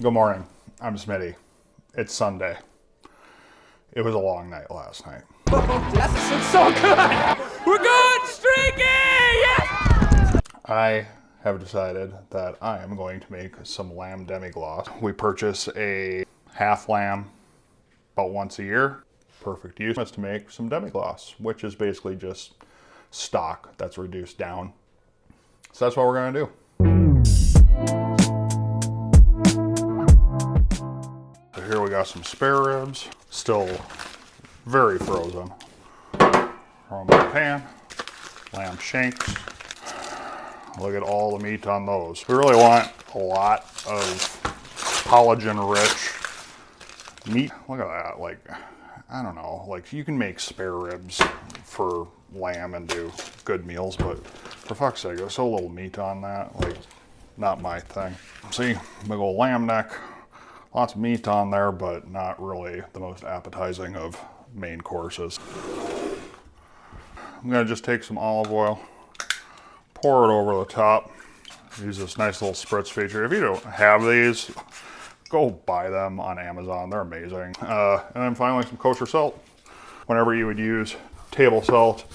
Good morning, I'm Smitty. It's Sunday. It was a long night last night. Yes, it's so good! We're good! Streaky! Yes! I have decided that I am going to make some lamb demi-glace. We purchase a half lamb about once a year. Perfect use is to make some demi-glace, which is basically just stock that's reduced down. So that's what we're gonna do. So here we got some spare ribs, still very frozen. Throw them in the pan. Lamb shanks. Look at all the meat on those. We really want a lot of collagen-rich meat. Look at that. Like, I don't know. Like, you can make spare ribs for lamb and do good meals, but for fuck's sake, there's so little meat on that. Like, not my thing. See, big old lamb neck. Lots of meat on there, but not really the most appetizing of main courses. I'm gonna just take some olive oil, pour it over the top. Use this nice little spritz feature. If you don't have these, go buy them on Amazon. They're amazing. And then finally some kosher salt. Whenever you would use table salt,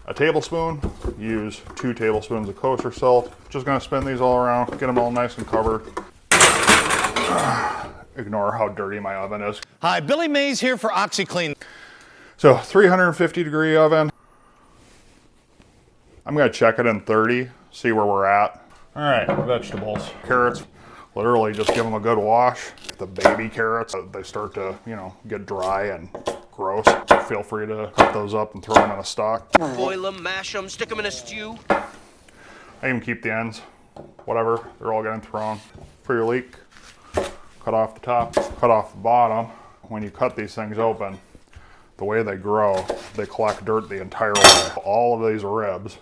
a tablespoon, use 2 tablespoons of kosher salt. Just gonna spin these all around, get them all nice and covered. Ignore how dirty my oven is. Hi, Billy Mays here for OxyClean. So 350 degree oven. I'm gonna check it in 30, see where we're at. All right, vegetables. Carrots, literally just give them a good wash. The baby carrots, they start to, get dry and gross. Feel free to cut those up and throw them in a stock. Boil them, mash them, stick them in a stew. I even keep the ends, whatever, they're all getting thrown. For your leek, cut off the top, cut off the bottom. When you cut these things open, the way they grow, they collect dirt the entire way. All of these ribs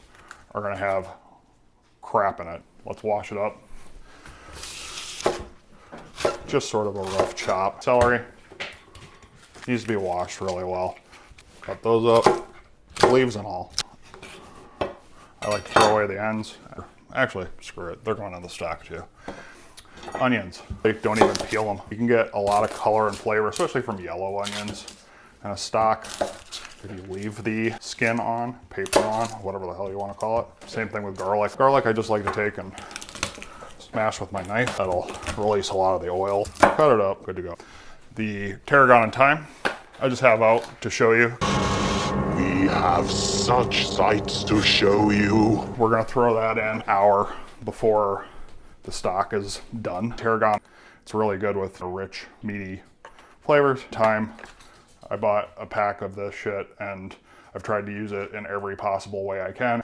are gonna have crap in it. Let's wash it up. Just sort of a rough chop. Celery needs to be washed really well. Cut those up, leaves and all. I like to throw away the ends. Actually, screw it, they're going in the stock too. Onions, they don't even peel them. You can get a lot of color and flavor, especially from yellow onions. And a stock, if you leave the skin on, paper on, whatever the hell you want to call it. Same thing with garlic. Garlic I just like to take and smash with my knife. That'll release a lot of the oil. Cut it up, good to go. The tarragon and thyme, I just have out to show you. We have such sights to show you. We're gonna throw that in an hour before the stock is done. Tarragon, it's really good with rich, meaty flavors. Thyme, I bought a pack of this shit and I've tried to use it in every possible way I can,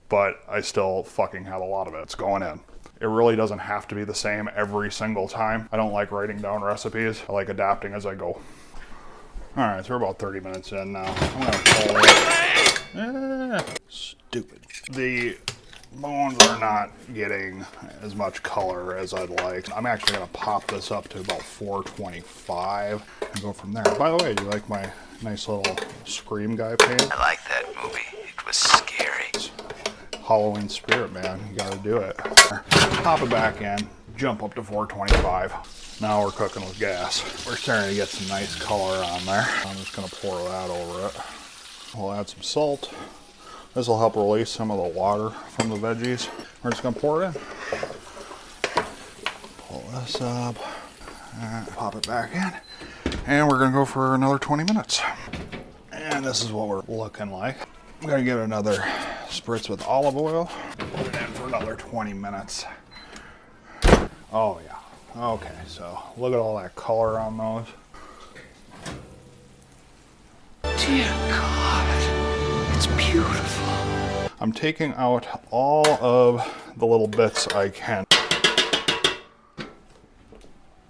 but I still fucking have a lot of it. It's going in. It really doesn't have to be the same every single time. I don't like writing down recipes. I like adapting as I go. All right, so we're about 30 minutes in now. I'm gonna pull it. Stupid. The bones are not getting as much color as I'd like. I'm actually gonna pop this up to about 425 and go from there. By the way, do you like my nice little Scream guy paint? I like that movie. It was scary. Halloween spirit, man. You gotta do it. Pop it back in, jump up to 425. Now we're cooking with gas. We're starting to get some nice color on there. I'm just gonna pour that over it. We'll add some salt. This will help release some of the water from the veggies. We're just gonna pour it in. Pull this up, pop it back in, and we're gonna go for another 20 minutes. And this is what we're looking like. I'm gonna give it another spritz with olive oil. Put it in for another 20 minutes. Oh yeah, okay, so look at all that color on those. Dear God, it's beautiful. I'm taking out all of the little bits I can.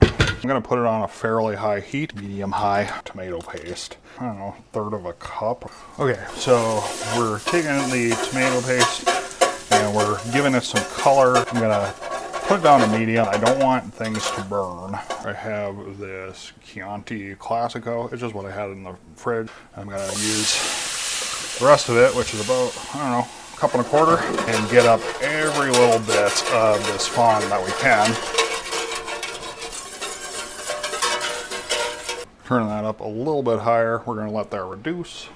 I'm gonna put it on a fairly high heat, medium high. Tomato paste, I don't know, 1/3 of a cup. Okay, so we're taking the tomato paste and we're giving it some color. I'm gonna put it down to medium. I don't want things to burn. I have this Chianti Classico. It's just what I had in the fridge. I'm gonna use the rest of it, which is about, I don't know, a cup and a quarter, and get up every little bit of this fond that we can. Turning that up a little bit higher. We're going to let that reduce.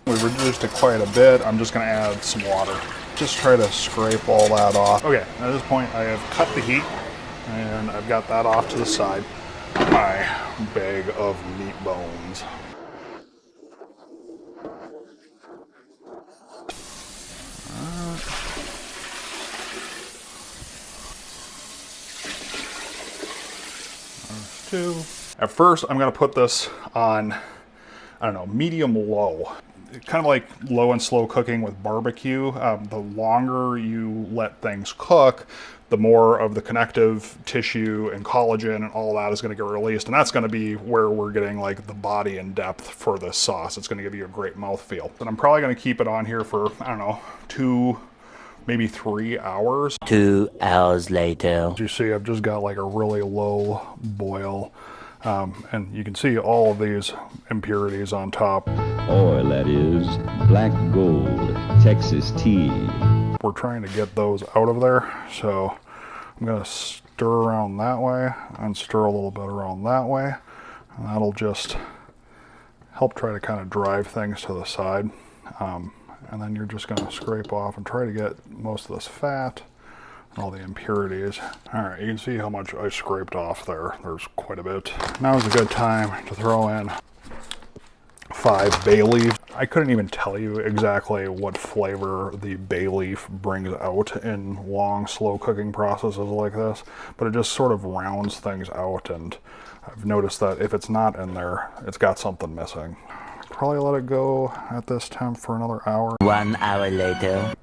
We've reduced it quite a bit. I'm just going to add some water. Just try to scrape all that off. Okay, at this point I have cut the heat and I've got that off to the side. My bag of meat bones. There's two. At first, I'm gonna put this on, I don't know, medium low. Kind of like low and slow cooking with barbecue. The longer you let things cook, the more of the connective tissue and collagen and all that is going to get released. And that's going to be where we're getting like the body and depth for this sauce. It's going to give you a great mouthfeel. And I'm probably going to keep it on here for, I don't know, 2, maybe 3 hours. 2 hours later. As you see, I've just got like a really low boil. And you can see all of these impurities on top. Oil, that is. Black gold. Texas tea. We're trying to get those out of there. So I'm going to stir around that way and stir a little bit around that way. And that'll just help try to kind of drive things to the side. And then you're just going to scrape off and try to get most of this fat. All the impurities. All right, you can see how much I scraped off there. There's quite a bit. Now is a good time to throw in 5 bay leaves. I couldn't even tell you exactly what flavor the bay leaf brings out in long, slow cooking processes like this, but it just sort of rounds things out, and I've noticed that if it's not in there, it's got something missing. Probably let it go at this temp for another hour. 1 hour later.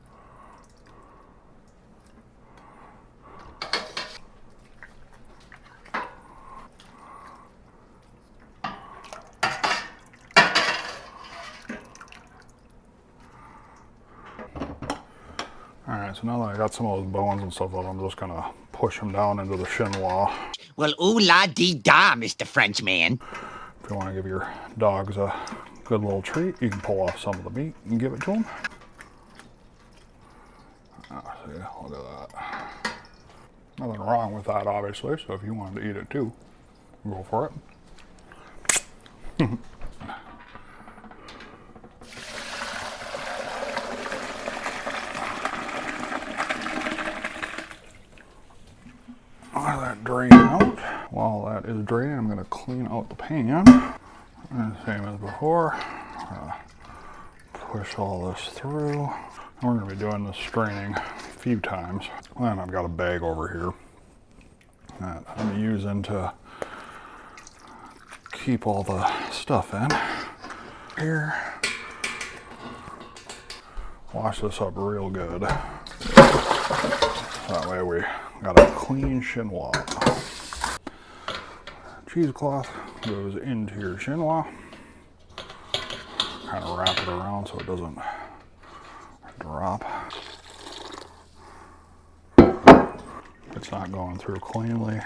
Alright, so now that I got some of those bones and stuff out, I'm just gonna push them down into the chinois. Well, ooh-la-dee-da, Mr. Frenchman. If you want to give your dogs a good little treat, you can pull off some of the meat and give it to them. Oh, see, look at that. Nothing wrong with that, obviously, so if you wanted to eat it too, go for it. Let that drain out. While that is draining, I'm going to clean out the pan. And same as before. Push all this through. And we're going to be doing this straining a few times. And I've got a bag over here that I'm using to keep all the stuff in. Here. Wash this up real good. That way we got a clean chinois. Cheesecloth goes into your chinois. Kind of wrap it around so it doesn't drop. It's not going through cleanly.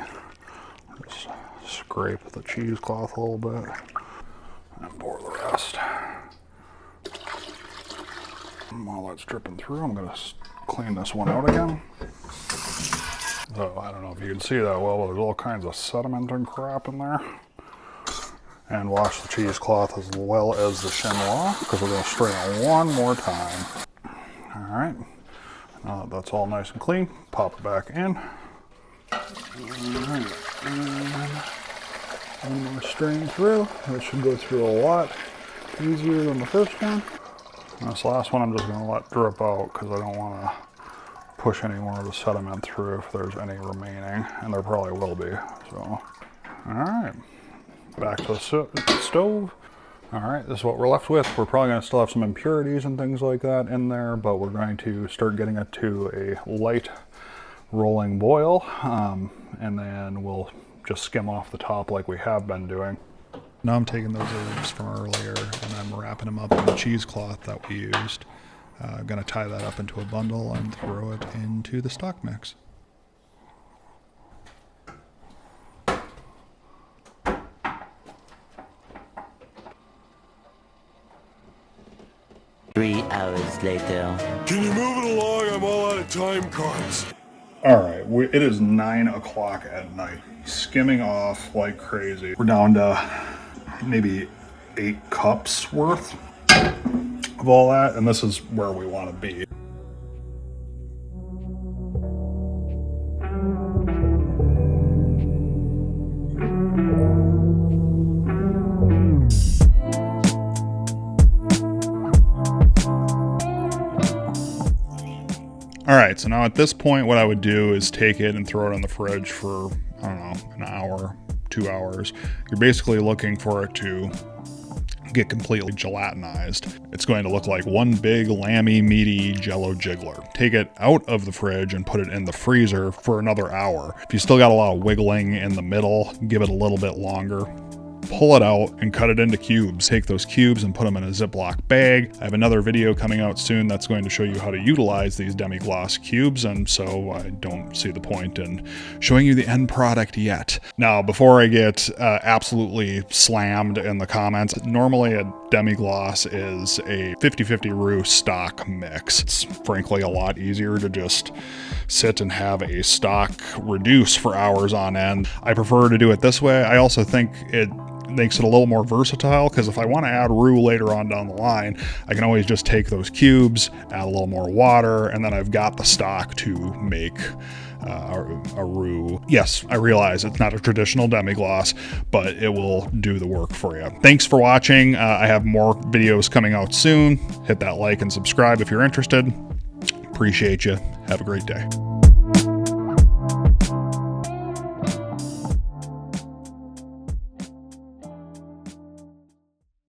Just scrape the cheesecloth a little bit and pour the rest. And while that's dripping through, I'm going to clean this one out again. So I don't know if you can see that well, but there's all kinds of sediment and crap in there. And wash the cheesecloth as well as the chinois, because we're going to strain it one more time. All right, now that that's all nice and clean, pop it back in. All right, and one more strain through. That should go through a lot easier than the first one. And this last one I'm just going to let drip out because I don't want to push any more of the sediment through if there's any remaining, and there probably will be. So, all right, back to the stove. All right, this is what we're left with. We're probably going to still have some impurities and things like that in there, but we're going to start getting it to a light rolling boil, and then we'll just skim off the top like we have been doing. Now I'm taking those herbs from earlier and I'm wrapping them up in the cheesecloth that we used. I'm going to tie that up into a bundle and throw it into the stock mix. Three hours later. Can you move it along? I'm all out of time cards. All right, it is 9 o'clock at night. Skimming off like crazy. We're down to maybe 8 cups worth of all that, and this is where we want to be. All right, so now at this point, what I would do is take it and throw it in the fridge for, I don't know, an hour, 2 hours. You're basically looking for it to get completely gelatinized. It's going to look like one big, lammy, meaty Jell-O jiggler. Take it out of the fridge and put it in the freezer for another hour. If you still got a lot of wiggling in the middle, give it a little bit longer. Pull it out and cut it into cubes. Take those cubes and put them in a Ziploc bag. I have another video coming out soon that's going to show you how to utilize these Demi-Glace cubes, and so I don't see the point in showing you the end product yet. Now, before I get absolutely slammed in the comments, normally a Demi-Glace is a 50-50 roux stock mix. It's frankly a lot easier to just sit and have a stock reduce for hours on end. I prefer to do it this way. I also think it makes it a little more versatile, because if I want to add roux later on down the line, I can always just take those cubes, add a little more water, and then I've got the stock to make a roux. Yes, I realize it's not a traditional Demi-Glace, but it will do the work for you. Thanks for watching. I have more videos coming out soon. Hit that like and subscribe if you're interested. Appreciate you. Have a great day.